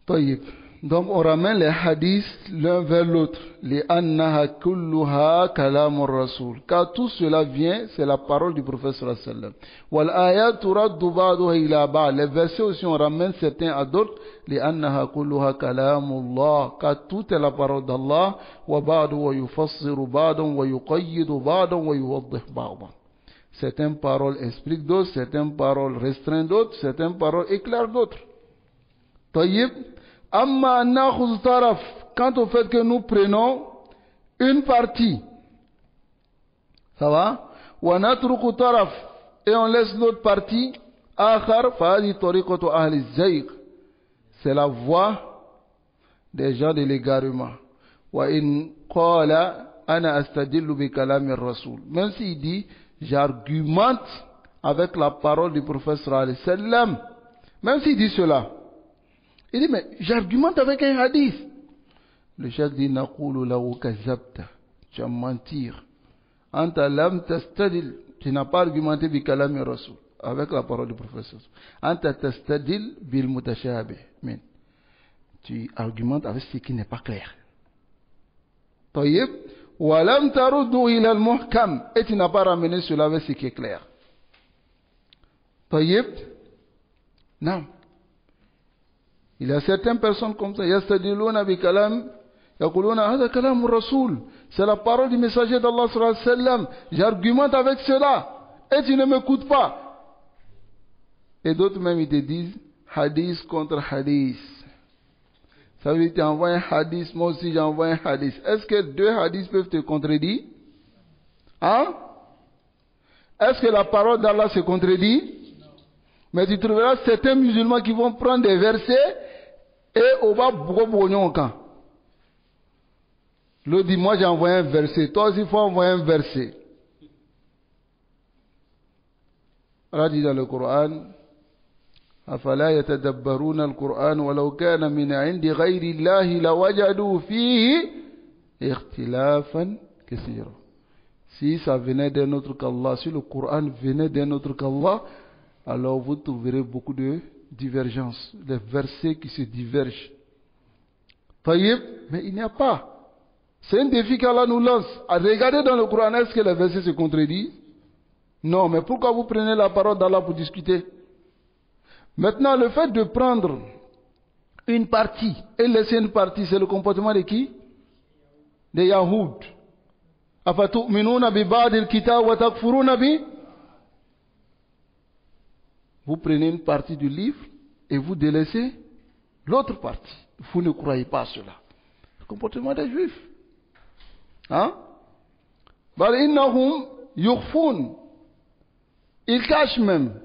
S1: Taïb. Donc on ramène les hadiths l'un vers l'autre. Li'annaha kulluha kalamur rasoul. Car tout cela vient, c'est la parole du prophète sallallahu alayhi wa sallam. Wal ayat turaddu ba'duha ila ba'd. Les versets aussi on ramène certains à d'autres. Li'annaha kulluha kalamullah. Car tout est la parole d'Allah. Wa ba'du wa yufassiru ba'dan wa yuqayyidu ba'dan wa yuwaddih ba'dan. Certaines paroles expliquent d'autres, certaines paroles restreignent d'autres, certaines paroles éclairent d'autres. Tayyib. Amma nakhuz taraf, quant au fait que nous prenons une partie, ça va? Wa natruku taraf, et on laisse l'autre partie. Akhar fa hadi tariqatu ahli zayg, c'est la voie des gens de l'égarement. Wa in qala ana astadillu bi kalami rasul, même s'il dit j'argumente avec la parole du prophète sallallahu alayhi wa sallam, même s'il dit cela. Il dit, mais j'argumente avec un hadith. Le cheikh dit, naqulu lahu kazabta. Tu vas mentir. Anta lam tastadil. Tu n'as pas argumenté bi kalami rasul, avec la parole du prophète. Anta tastadil bil mutashabih. Tu argumentes avec ce qui n'est pas clair. Tayyib. Wa lam taruddu ila al-muhkam. Et tu n'as pas ramené cela avec ce qui est clair. Tayyib. Non. Il y a certaines personnes comme ça, yastadiluna bi kalam, yaquluna hada kalam rasoul, c'est la parole du messager d'Allah sallallahu alayhi wa sallam, j'argumente avec cela, et tu ne m'écoutes pas. Et d'autres même ils te disent, hadith contre hadith. Ça veut dire que tu envoies un hadith, moi aussi j'envoie un hadith. Est-ce que deux hadiths peuvent te contredire? Hein? Est-ce que la parole d'Allah se contredit? Non. Mais tu trouveras certains musulmans qui vont prendre des versets et au bas, l'autre dit, moi j'ai envoyé un verset, toi aussi il faut envoyer un verset. Allah dit dans le Coran, أفلا يتدبرون القرآن ولو كان من عند غير الله لوجدوا فيه اختلافا كثيرا. Si ça venait d'un autre qu'Allah, si le Coran venait d'un autre qu'Allah, alors vous trouverez beaucoup de divergences, des versets qui se divergent. Mais il n'y a pas. C'est un défi qu'Allah nous lance. À regarder dans le Coran, est-ce que les versets se contredisent? Non, mais pourquoi vous prenez la parole d'Allah pour discuter? Maintenant, le fait de prendre une partie et laisser une partie, c'est le comportement de qui? Des Yahoud. Vous prenez une partie du livre et vous délaissez l'autre partie. Vous ne croyez pas à cela. Le comportement des Juifs. Hein? Ils cachent même.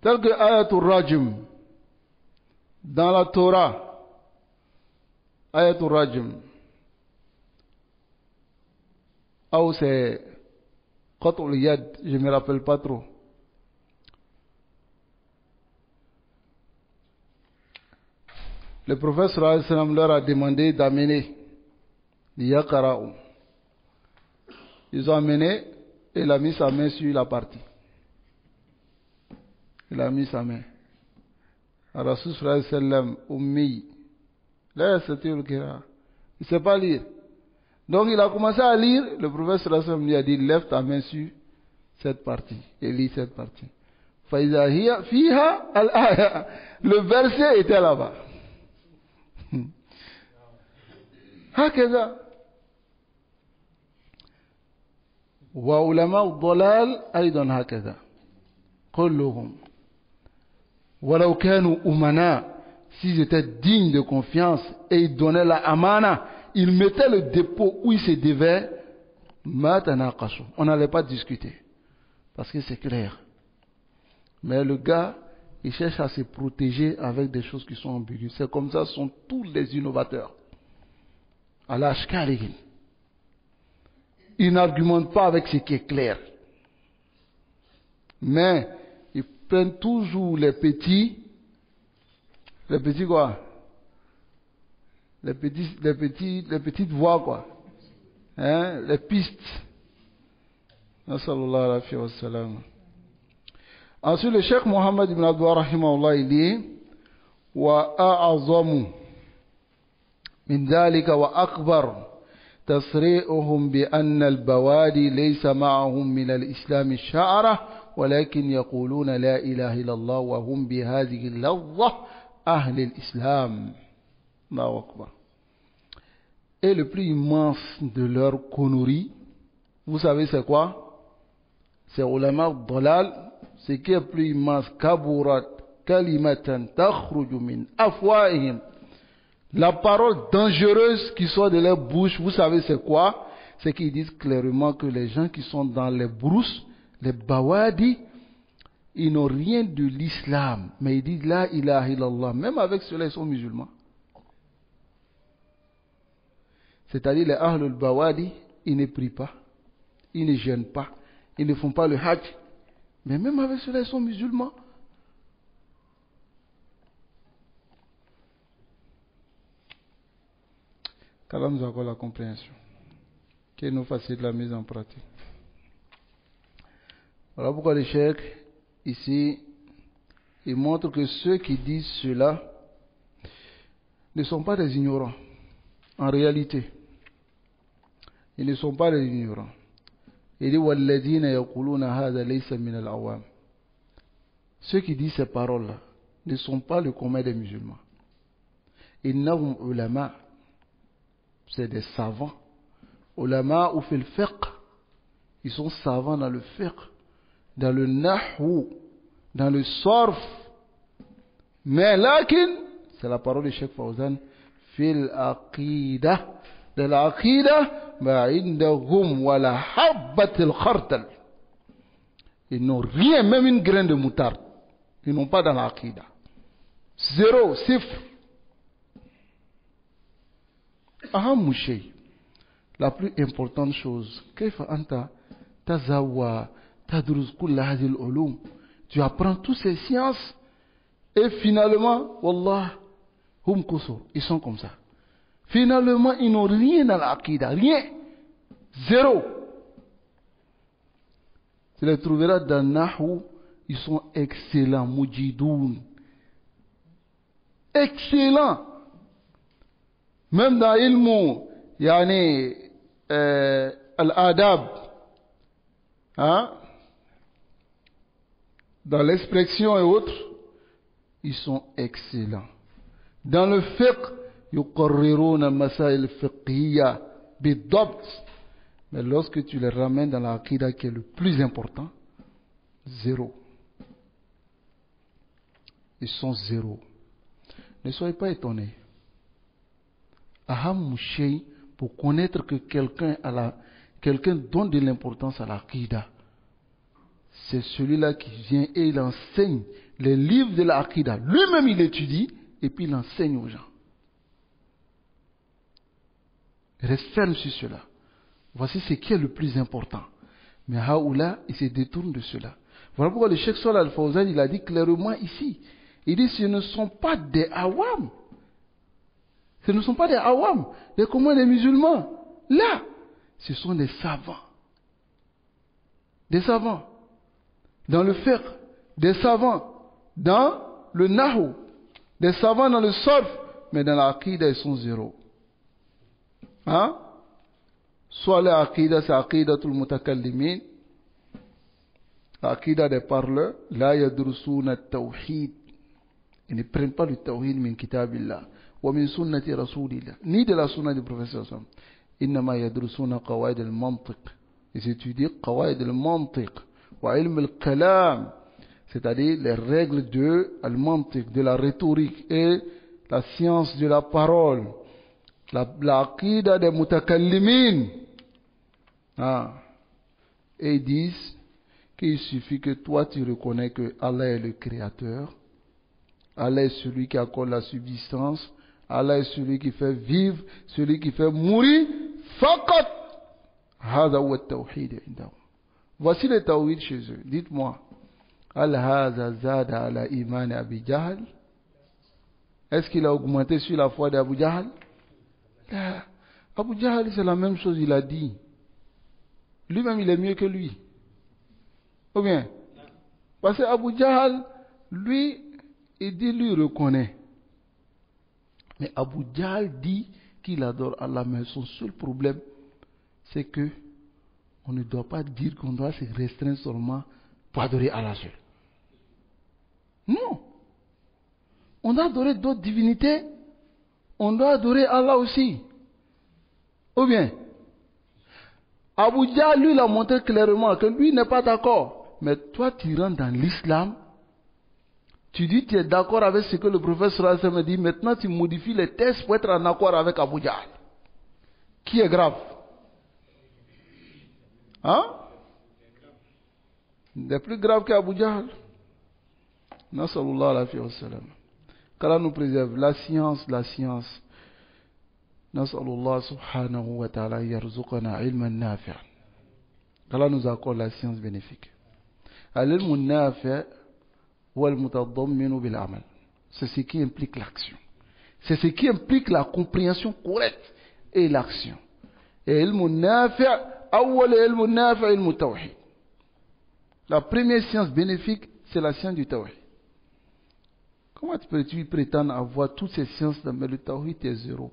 S1: Tel que Ayatul Rajm. Dans la Torah. Ayatul Rajm. Ou c'est Qatul Yad, je ne me rappelle pas trop. Le prophète sallallahu alayhi wa sallam leur a demandé d'amener Yakara'u. Ils ont amené et il a mis sa main sur la partie. Il a mis sa main. Rasul sallallahu alayhi wa sallam, ummi. Là, c'était le Kira. Il ne sait pas lire. Donc il a commencé à lire, le prophète sallallahu alayhi wa sallam lui a dit, lève ta main sur cette partie, et lis cette partie. Le verset était là-bas. هكذا وعلماء الضلال أيضا هكذا كلهم ولو كانوا أمناء s'ils étaient dignes de confiance et ils donnaient la amana, ils mettaient le dépôt où ils se devaient, on n'allait pas discuter parce que c'est clair. Mais le gars, il cherche à se protéger avec des choses qui sont ambiguës. C'est comme ça sont tous les innovateurs. Allah ashkarihim. Ils n'argumentent pas avec ce qui est clair. Mais ils prennent toujours les petits quoi? Les petites voies quoi? Hein? Les pistes. Nasallallahu alayhi wa sallam. Ensuite, le Cheikh Mohammed ibn Abdullah rahimahullah, il dit wa a'azamu min dhalika wa akbar tasri'uhum bi anna al-bawadi laysa ma'ahum min al-islam sha'ara walakin yaquluna la ilaha illallah wa hum bi hadhihi al-lafza ahli al-islam. Allahu akbar. Et le plus immense de leur connerie, vous savez c'est quoi? C'est ulama dalal. Ce qui est plus immense, kaburat kalimatan takhruju min afwahihim. La parole dangereuse qui sort de leur bouche, vous savez c'est quoi? C'est qu'ils disent clairement que les gens qui sont dans les brousses, les bawadi, ils n'ont rien de l'islam. Mais ils disent la ilaha illallah. Même avec cela, ils sont musulmans. C'est-à-dire les ahlul bawadi, ils ne prient pas, ils ne jeûnent pas, ils ne font pas le hajj. Mais même avec cela, ils sont musulmans. Qu'Allah nous accorde la compréhension. Qu'il nous facilite la mise en pratique. Voilà pourquoi le cheikh, ici, il montre que ceux qui disent cela ne sont pas des ignorants. En réalité, ils ne sont pas des ignorants. Il dit وَالَّذِينَ يَقُولُونَ هَذَا لَيْسَ مِنَ الْعَوَامِ. Ceux qui disent ces paroles-là ne sont pas le commun des musulmans. إِنَّهُمْ ulama, c'est des savants. Ulama ou fil fiqh, ils sont savants dans le fiqh, dans le nahwu, dans le sarf, Mais lakin, c'est la parole de Cheikh Fawzan, fil aqida. De l'aqida, ma'indahum wa la habbatil khardal. Ils n'ont rien, même une graine de moutarde. Ils n'ont pas dans l'aqida. Zéro, sifr. Aham shay. La plus importante chose, كيف أنت تزوى تدرس كل هذه العلوم. Tu apprends toutes ces sciences et finalement, wallah, hum kusur, ils sont comme ça. Finalement, ils n'ont rien dans l'aqida, rien, zéro. Tu les trouveras dans Nahu, ils sont excellents, mujidoun, excellents. Même dans ilmu, yani al-adab, hein? Dans l'expression et autres, ils sont excellents. Dans le fiqh, yuqarriruna masail fiqhiyya bidabt. Mais lorsque tu les ramènes dans l'aqida qui est le plus important, zéro. Ils sont zéro. Ne soyez pas étonnés. Aham shay, pour connaître que quelqu'un donne de l'importance à l'aqida, c'est celui-là qui vient et il enseigne les livres de l'aqida. Lui-même il étudie et puis il enseigne aux gens. Reste ferme sur cela. Voici ce qui est le plus important. Mais Haoula, il se détourne de cela. Voilà pourquoi le Cheikh Salih Al-Fawzan, il a dit clairement ici. Il dit, ce ne sont pas des awam. Ce ne sont pas des awam. Les communs des musulmans. Là, ce sont des savants. Des savants. Dans le fiqh, des savants. Dans le nahu, des savants dans le sarf. Mais dans l'aqida, ils sont zéro. Hein? Soit l'aqida, c'est aqidatul mutakallimin. L'aqida des parleurs. La yadrusuna tawhid. Ils ne prennent pas le tawhid min kitabillah. Wa min sunnati rasulillah. Ni de la sunna du professeur Sam. Innama yadrusuna qawaid al-mantiq. Ils étudient qawaid al-mantiq. Wa ilm al-kalam. C'est-à-dire les règles de al-mantiq, de la rhétorique et la science de la parole. L'aqida des mutakallimin. Ah. Et ils disent qu'il suffit que toi tu reconnais que Allah est le créateur. Allah est celui qui accorde la subsistance. Allah est celui qui fait vivre, celui qui fait mourir. Faqat. Hada huwa at-tawhid indahum. Voici le tawhid chez eux. Dites-moi. Al-Haza zada ala iman Abi Jahl. Est-ce qu'il a augmenté sur la foi d'Abu Jahl? Abu Jahl, c'est la même chose, il a dit. Lui-même, il est mieux que lui. Ou bien? Parce que Abu Jahl, lui, il dit, lui reconnaît. Mais Abu Jahl dit qu'il adore Allah, mais son seul problème, c'est que on ne doit pas dire qu'on doit se restreindre seulement pour adorer Allah seul. Non. On doit adorer d'autres divinités. On doit adorer Allah aussi. Ou bien, Abu Jahl, lui, il a montré clairement que lui n'est pas d'accord. Mais toi, tu rentres dans l'islam. Tu dis que tu es d'accord avec ce que le prophète sallallahu alayhi wa sallam dit. Maintenant, tu modifies les textes pour être en accord avec Abu Jahl. Qui est grave? Hein? Il est plus grave qu'Abu Jahl. Nasallallahu alayhi wa sallam. Qu'Allah nous préserve. La science. Nasallallahu subhanahu wa ta'ala yarzuqana ilman nafi'. Qu'Allah nous accorde la science bénéfique. Al-ilmu nafi' huwa al-mutadamminu bil amal. C'est ce qui implique l'action. C'est ce qui implique la compréhension correcte et l'action. Et ilmu nafi' awwal ilmu nafi' ilmu tawhid. La première science bénéfique, c'est la science du tawhid. Comment peux-tu prétendre avoir toutes ces sciences, mais le tawhid est zéro?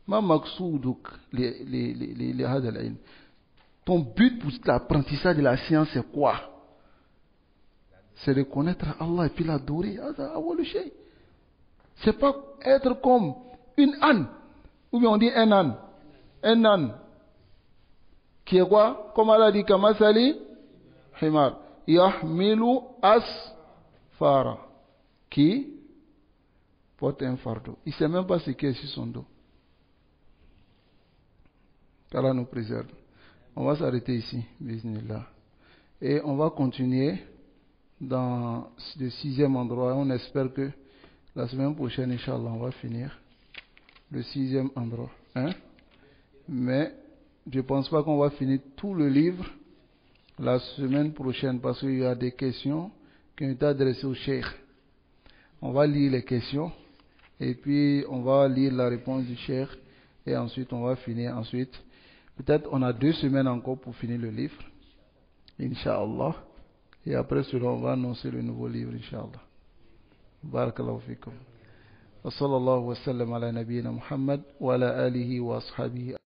S1: Ma maqsouduk li hada al-ilm. Ton but pour l'apprentissage de la science, c'est quoi? C'est de connaître Allah et puis l'adorer. C'est pas être comme une âne. Ou bien on dit un âne. Un âne. Qui est quoi? Comme Allah dit, Kamasali Himar. Yahmilu asfara. Qui porte un fardeau. Il ne sait même pas ce qui est sur son dos. qu'Allah nous préserve. On va s'arrêter ici, bismillah. Et on va continuer dans le 6e endroit. On espère que la semaine prochaine, Inch'Allah, on va finir le 6e endroit. Hein? Mais je ne pense pas qu'on va finir tout le livre la semaine prochaine parce qu'il y a des questions qui ont été adressées au cheikh. On va lire les questions et puis on va lire la réponse du cheikh et ensuite on va finir. Ensuite, peut-être on a 2 semaines encore pour finir le livre, Inch'Allah. Et après cela, on va annoncer le nouveau livre, Inch'Allah. Barakallahu fikum. Wa sallallahu wa sallam ala nabiyyina Muhammad wa ala alihi wa ashabihi.